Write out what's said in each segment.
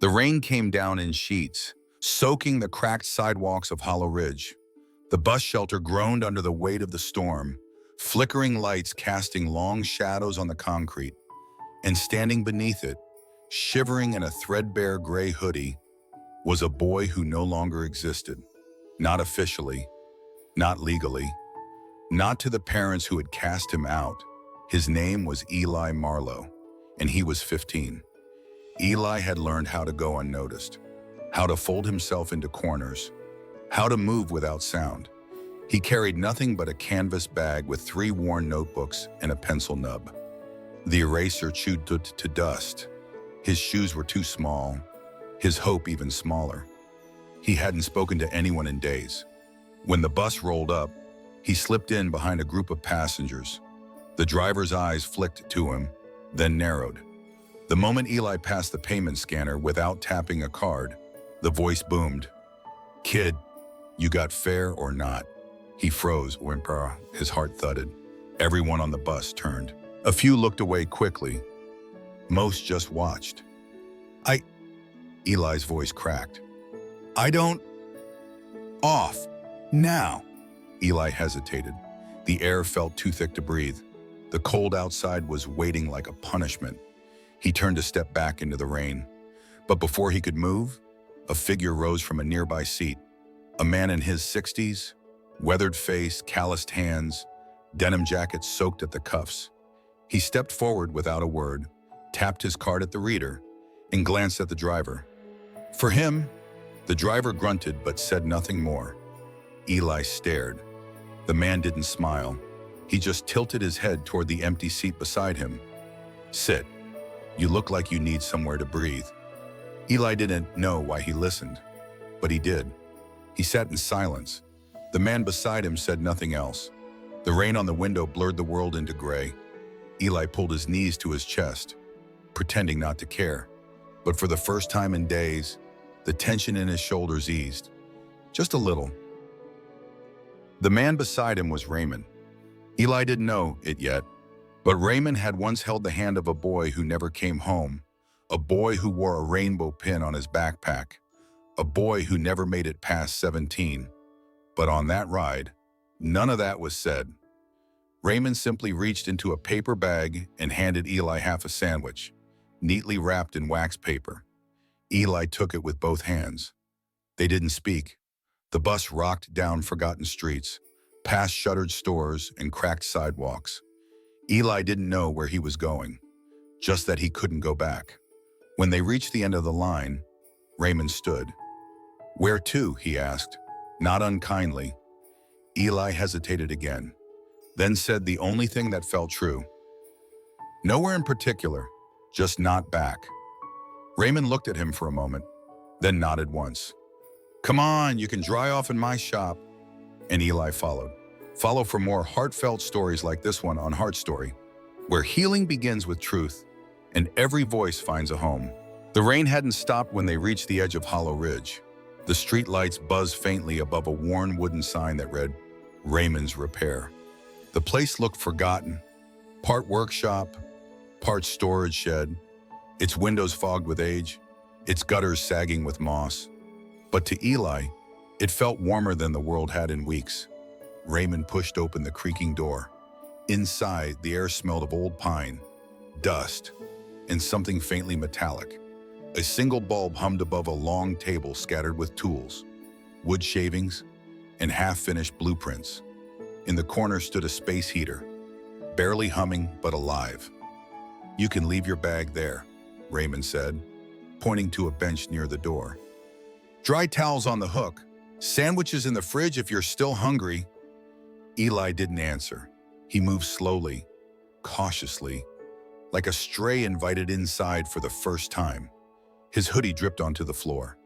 The rain came down in sheets, soaking the cracked sidewalks of Hollow Ridge. The bus shelter groaned under the weight of the storm, flickering lights casting long shadows on the concrete. And standing beneath it, shivering in a threadbare gray hoodie, was a boy who no longer existed. Not officially, not legally, not to the parents who had cast him out. His name was Eli Marlowe, and he was 15. Eli had learned how to go unnoticed, how to fold himself into corners, how to move without sound. He carried nothing but a canvas bag with 3 worn notebooks and a pencil nub. The eraser chewed to dust. His shoes were too small, his hope even smaller. He hadn't spoken to anyone in days. When the bus rolled up, he slipped in behind a group of passengers. The driver's eyes flicked to him, then narrowed. The moment Eli passed the payment scanner without tapping a card, the voice boomed. "Kid, you got fare or not?" He froze, whimper, his heart thudded. Everyone on the bus turned. A few looked away quickly. Most just watched. Eli's voice cracked. "I don't... Off. Now." Eli hesitated. The air felt too thick to breathe. The cold outside was waiting like a punishment. He turned a step back into the rain. But before he could move, a figure rose from a nearby seat. A man in his 60s, weathered face, calloused hands, denim jacket soaked at the cuffs. He stepped forward without a word, tapped his card at the reader, and glanced at the driver. For him, the driver grunted but said nothing more. Eli stared. The man didn't smile. He just tilted his head toward the empty seat beside him. "Sit. You look like you need somewhere to breathe." Eli didn't know why he listened, but he did. He sat in silence. The man beside him said nothing else. The rain on the window blurred the world into gray. Eli pulled his knees to his chest, pretending not to care. But for the first time in days, the tension in his shoulders eased. Just a little. The man beside him was Raymond. Eli didn't know it yet, but Raymond had once held the hand of a boy who never came home, a boy who wore a rainbow pin on his backpack, a boy who never made it past 17. But on that ride, none of that was said. Raymond simply reached into a paper bag and handed Eli half a sandwich, neatly wrapped in wax paper. Eli took it with both hands. They didn't speak. The bus rocked down forgotten streets, past shuttered stores and cracked sidewalks. Eli didn't know where he was going, just that he couldn't go back. When they reached the end of the line, Raymond stood. "Where to?" he asked, not unkindly. Eli hesitated again, then said the only thing that felt true. "Nowhere in particular, just not back." Raymond looked at him for a moment, then nodded once. "Come on, you can dry off in my shop." And Eli followed. Follow for more heartfelt stories like this one on Heart Story, where healing begins with truth and every voice finds a home. The rain hadn't stopped when they reached the edge of Hollow Ridge. The street lights buzzed faintly above a worn wooden sign that read, "Raymond's Repair." The place looked forgotten, part workshop, part storage shed, its windows fogged with age, its gutters sagging with moss. But to Eli, it felt warmer than the world had in weeks. Raymond pushed open the creaking door. Inside, the air smelled of old pine, dust, and something faintly metallic. A single bulb hummed above a long table scattered with tools, wood shavings, and half-finished blueprints. In the corner stood a space heater, barely humming but alive. "You can leave your bag there," Raymond said, pointing to a bench near the door. "Dry towels on the hook, sandwiches in the fridge if you're still hungry." Eli didn't answer. He moved slowly, cautiously, like a stray invited inside for the first time. His hoodie dripped onto the floor.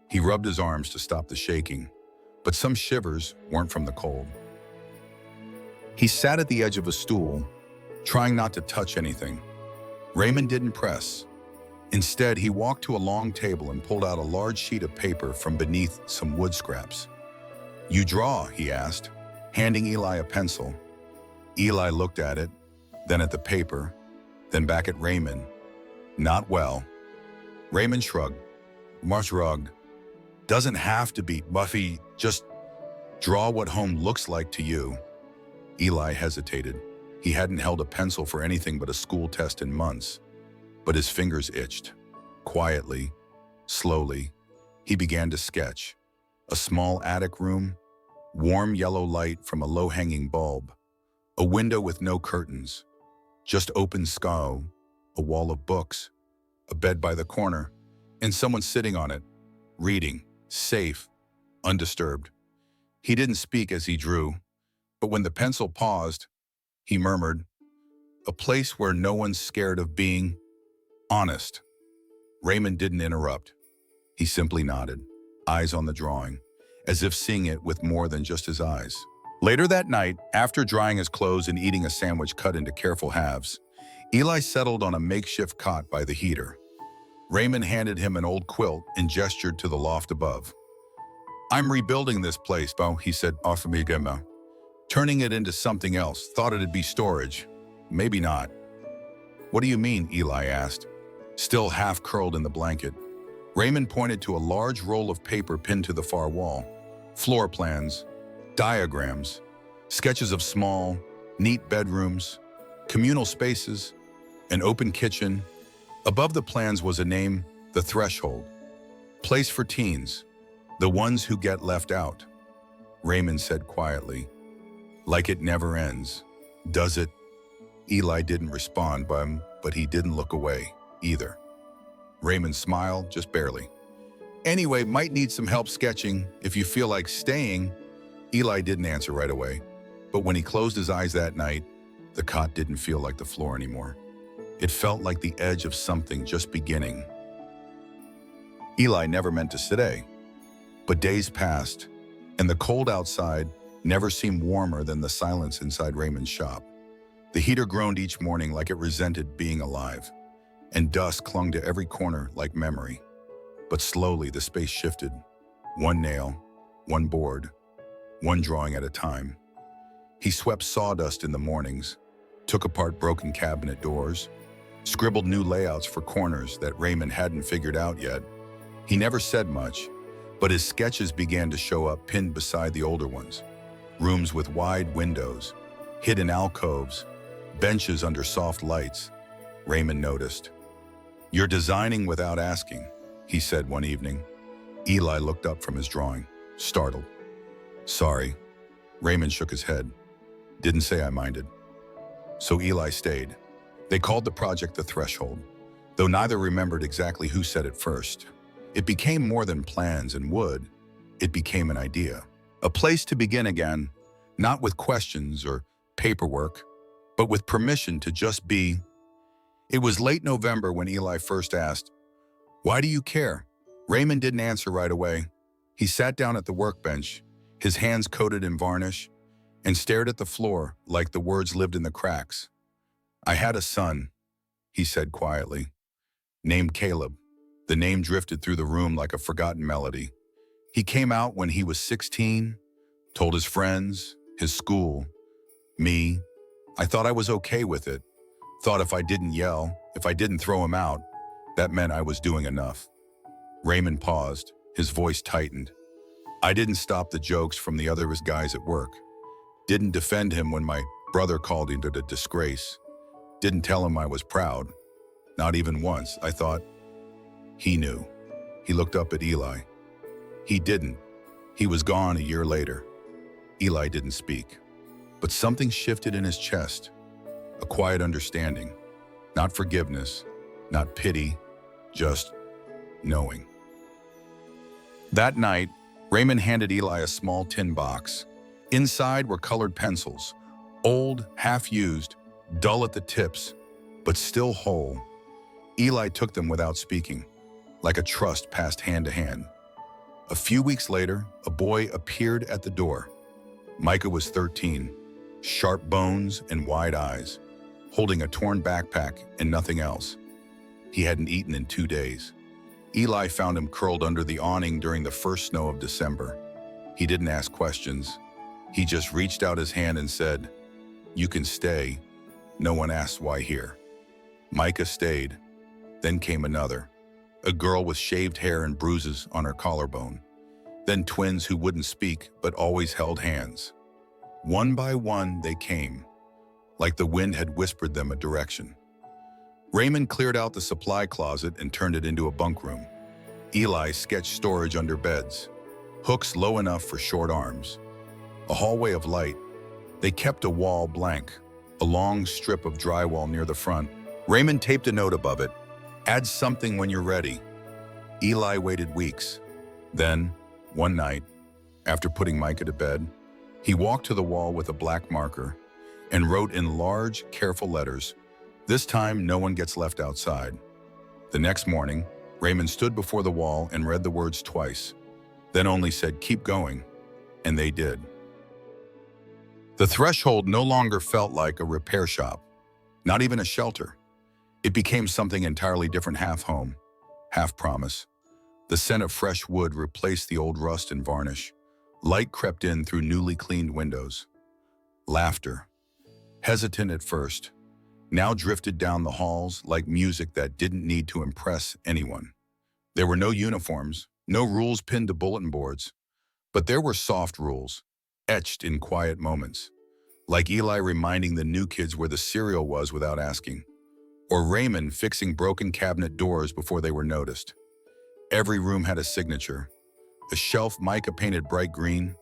He rubbed his arms to stop the shaking, but some shivers weren't from the cold. He sat at the edge of a stool, trying not to touch anything. Raymond didn't press. Instead, he walked to a long table and pulled out a large sheet of paper from beneath some wood scraps. "You draw?" he asked, handing Eli a pencil. Eli looked at it, then at the paper, then back at Raymond. "Not well." Raymond shrugged. Marsh rug. Doesn't have to be Buffy, just draw what home looks like to you. Eli hesitated. He hadn't held a pencil for anything but a school test in months, but his fingers itched. Quietly, slowly, he began to sketch. A small attic room, warm yellow light from a low-hanging bulb, a window with no curtains, just open sky, a wall of books, a bed by the corner, and someone sitting on it, reading, safe, undisturbed. He didn't speak as he drew, but when the pencil paused, he murmured, "A place where no one's scared of being honest." Raymond didn't interrupt. He simply nodded, eyes on the drawing, as if seeing it with more than just his eyes. Later that night, after drying his clothes and eating a sandwich cut into careful halves, Eli settled on a makeshift cot by the heater. Raymond handed him an old quilt and gestured to the loft above. "I'm rebuilding this place, Bo," he said, "Offamigema. Turning it into something else. Thought it'd be storage. Maybe not." "What do you mean?" Eli asked, still half curled in the blanket. Raymond pointed to a large roll of paper pinned to the far wall. Floor plans, diagrams, sketches of small, neat bedrooms, communal spaces, an open kitchen. Above the plans was a name, The Threshold. Place for teens, the ones who get left out. Raymond said quietly, "Like it never ends, does it?" Eli didn't respond, but he didn't look away either. Raymond smiled, just barely. "Anyway, might need some help sketching if you feel like staying." Eli didn't answer right away, but when he closed his eyes that night, the cot didn't feel like the floor anymore. It felt like the edge of something just beginning. Eli never meant to stay, but days passed, and the cold outside never seemed warmer than the silence inside Raymond's shop. The heater groaned each morning like it resented being alive, and dust clung to every corner like memory. But slowly the space shifted, one nail, one board, one drawing at a time. He swept sawdust in the mornings, took apart broken cabinet doors, scribbled new layouts for corners that Raymond hadn't figured out yet. He never said much, but his sketches began to show up pinned beside the older ones. Rooms with wide windows, hidden alcoves, benches under soft lights. Raymond noticed. "You're designing without asking," he said one evening. Eli looked up from his drawing, startled. "Sorry." Raymond shook his head. "Didn't say I minded." So Eli stayed. They called the project The Threshold, though neither remembered exactly who said it first. It became more than plans and wood. It became an idea. A place to begin again, not with questions or paperwork, but with permission to just be. It was late November when Eli first asked, "Why do you care?" Raymond didn't answer right away. He sat down at the workbench, his hands coated in varnish, and stared at the floor like the words lived in the cracks. "I had a son," he said quietly, "named Caleb." The name drifted through the room like a forgotten melody. He came out when he was 16, told his friends, his school, me. I thought I was okay with it. Thought if I didn't yell, if I didn't throw him out, that meant I was doing enough. Raymond paused, his voice tightened. I didn't stop the jokes from the other guys at work. Didn't defend him when my brother called him to the disgrace. Didn't tell him I was proud. Not even once. I thought he knew. He looked up at Eli. He didn't. He was gone a year later. Eli didn't speak, but something shifted in his chest. A quiet understanding. Not forgiveness, not pity, just knowing. That night, Raymond handed Eli a small tin box. Inside were colored pencils, old, half-used, dull at the tips, but still whole. Eli took them without speaking, like a trust passed hand to hand. A few weeks later, a boy appeared at the door. Micah was 13, sharp bones and wide eyes, holding a torn backpack and nothing else. He hadn't eaten in 2 days. Eli found him curled under the awning during the first snow of December. He didn't ask questions. He just reached out his hand and said, "You can stay." No one asked why here. Micah stayed. Then came another. a girl with shaved hair and bruises on her collarbone, then twins who wouldn't speak but always held hands. One by one they came, like the wind had whispered them a direction. Raymond cleared out the supply closet and turned it into a bunk room. Eli sketched storage under beds, hooks low enough for short arms, a hallway of light. They kept a wall blank, a long strip of drywall near the front. Raymond taped a note above it, "Add something when you're ready." Eli waited weeks. Then, one night, after putting Micah to bed, he walked to the wall with a black marker and wrote in large, careful letters, "This time, no one gets left outside." The next morning, Raymond stood before the wall and read the words twice, then only said, "Keep going," and they did. The threshold no longer felt like a repair shop, not even a shelter. It became something entirely different, half home, half promise. The scent of fresh wood replaced the old rust and varnish. Light crept in through newly cleaned windows. Laughter, hesitant at first, now drifted down the halls like music that didn't need to impress anyone. There were no uniforms, no rules pinned to bulletin boards, but there were soft rules, etched in quiet moments, like Eli reminding the new kids where the cereal was without asking, or Raymond fixing broken cabinet doors before they were noticed. Every room had a signature, a shelf Micah painted bright green,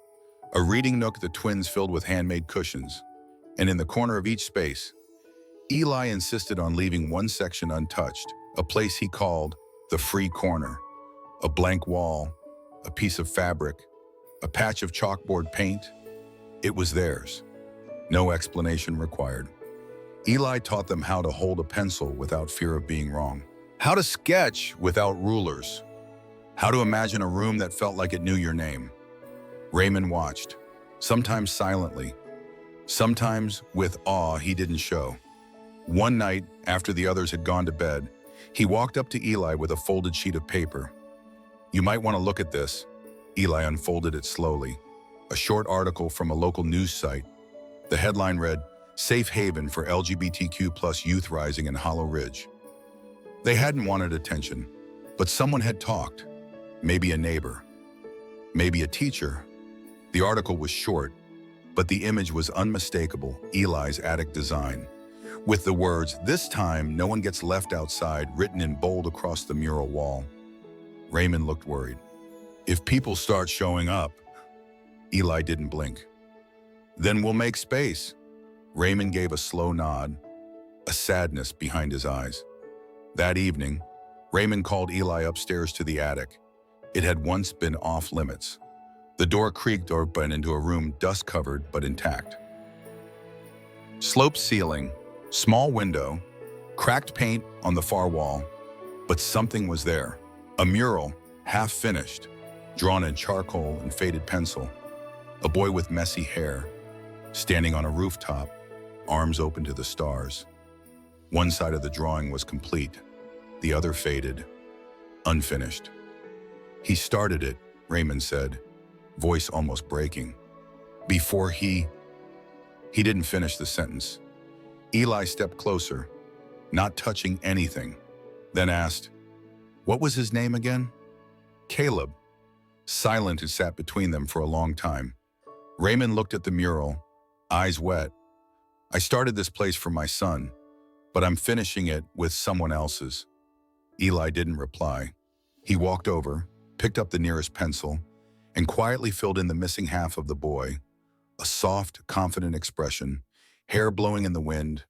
a reading nook the twins filled with handmade cushions, and in the corner of each space, Eli insisted on leaving one section untouched, a place he called the free corner, a blank wall, a piece of fabric, a patch of chalkboard paint. It was theirs. No explanation required. Eli taught them how to hold a pencil without fear of being wrong, how to sketch without rulers, how to imagine a room that felt like it knew your name. Raymond watched, sometimes silently, sometimes with awe he didn't show. One night, after the others had gone to bed, he walked up to Eli with a folded sheet of paper. "You might want to look at this." Eli unfolded it slowly. A short article from a local news site. The headline read, "Safe Haven for LGBTQ+ Youth Rising in Hollow Ridge." They hadn't wanted attention, but someone had talked. Maybe a neighbor, maybe a teacher. The article was short, but the image was unmistakable, Eli's attic design, with the words, "This time, no one gets left outside," written in bold across the mural wall. Raymond looked worried. "If people start showing up..." Eli didn't blink. "Then we'll make space." Raymond gave a slow nod, a sadness behind his eyes. That evening, Raymond called Eli upstairs to the attic. It had once been off limits. The door creaked open into a room dust-covered but intact. Sloped ceiling, small window, cracked paint on the far wall, but something was there. A mural, half finished, drawn in charcoal and faded pencil. A boy with messy hair, standing on a rooftop, arms open to the stars. One side of the drawing was complete, the other faded, unfinished. "He started it," Raymond said, voice almost breaking. "Before he didn't finish the sentence." Eli stepped closer, not touching anything, then asked, "What was his name again?" "Caleb." Silent, it sat between them for a long time. Raymond looked at the mural, eyes wet. "I started this place for my son, but I'm finishing it with someone else's." Eli didn't reply. He walked over, picked up the nearest pencil, and quietly filled in the missing half of the boy. A soft, confident expression, hair blowing in the wind,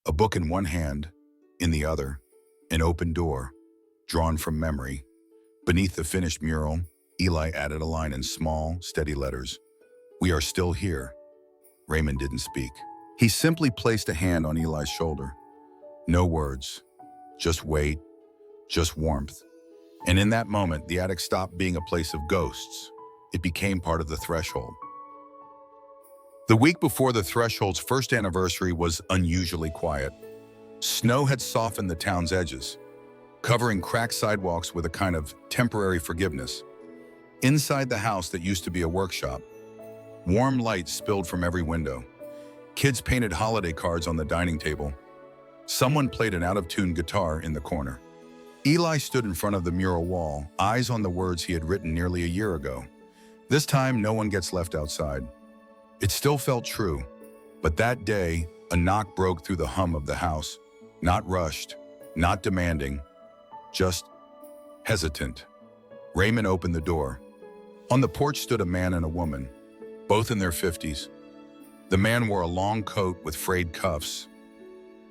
a book in one hand, in the other, an open door, drawn from memory. Beneath the finished mural, Eli added a line in small, steady letters. "We are still here." Raymond didn't speak. He simply placed a hand on Eli's shoulder. No words, just weight, just warmth. And in that moment, the attic stopped being a place of ghosts. It became part of the threshold. The week before the threshold's first anniversary was unusually quiet. Snow had softened the town's edges, covering cracked sidewalks with a kind of temporary forgiveness. Inside the house that used to be a workshop, warm light spilled from every window. Kids painted holiday cards on the dining table. Someone played an out-of-tune guitar in the corner. Eli stood in front of the mural wall, eyes on the words he had written nearly a year ago. This time, no one gets left outside. It still felt true, but that day, a knock broke through the hum of the house. Not rushed, not demanding, just hesitant. Raymond opened the door. On the porch stood a man and a woman, both in their 50s. The man wore a long coat with frayed cuffs.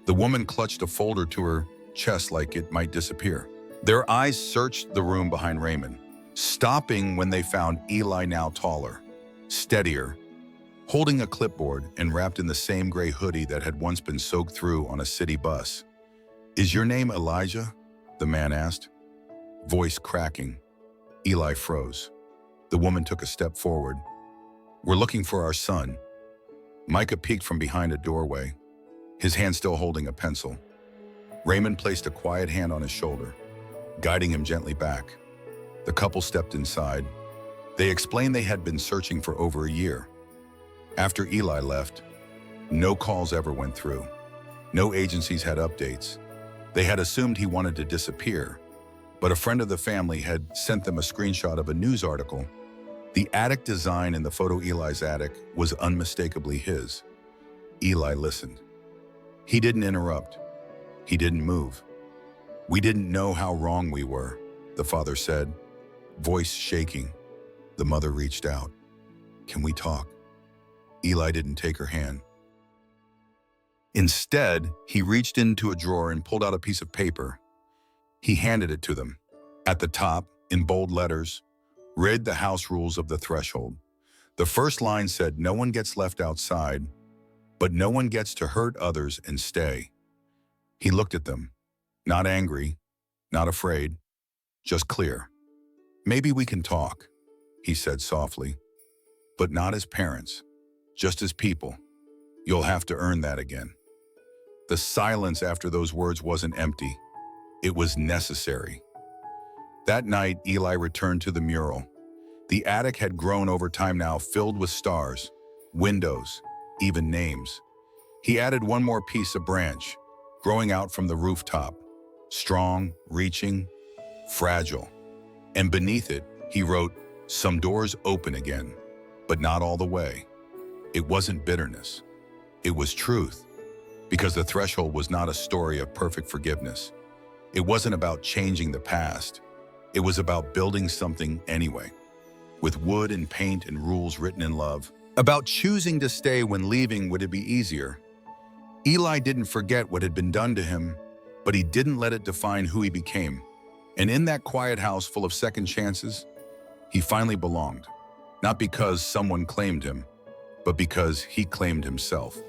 The woman clutched a folder to her chest like it might disappear. Their eyes searched the room behind Raymond, stopping when they found Eli, now taller, steadier, holding a clipboard and wrapped in the same gray hoodie that had once been soaked through on a city bus. "Is your name Elijah?" the man asked, voice cracking. Eli froze. The woman took a step forward. "We're looking for our son." Micah peeked from behind a doorway, his hand still holding a pencil. Raymond placed a quiet hand on his shoulder, guiding him gently back. The couple stepped inside. They explained they had been searching for over a year. After Eli left, no calls ever went through. No agencies had updates. They had assumed he wanted to disappear, but a friend of the family had sent them a screenshot of a news article. The attic design in the photo Eli's attic was unmistakably his. Eli listened. He didn't interrupt. He didn't move. "We didn't know how wrong we were," the father said, voice shaking. The mother reached out. "Can we talk?" Eli didn't take her hand. Instead, he reached into a drawer and pulled out a piece of paper. He handed it to them. At the top, in bold letters, read the house rules of the threshold. The first line said, "No one gets left outside, but no one gets to hurt others and stay." He looked at them, not angry, not afraid, just clear. "Maybe we can talk," he said softly, "but not as parents, just as people. You'll have to earn that again." The silence after those words wasn't empty. It was necessary. That night, Eli returned to the mural. The attic had grown over time now, filled with stars, windows, even names. He added one more piece of branch, growing out from the rooftop, strong, reaching, fragile. And beneath it, he wrote, "Some doors open again, but not all the way." It wasn't bitterness. It was truth, because the threshold was not a story of perfect forgiveness. It wasn't about changing the past. It was about building something anyway, with wood and paint and rules written in love. About choosing to stay when leaving would it be easier. Eli didn't forget what had been done to him, but he didn't let it define who he became. And in that quiet house full of second chances, he finally belonged. Not because someone claimed him, but because he claimed himself.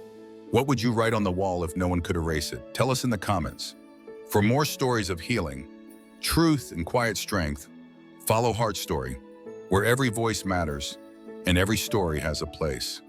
What would you write on the wall if no one could erase it? Tell us in the comments. For more stories of healing, truth, and quiet strength, follow Heart Story, where every voice matters and every story has a place.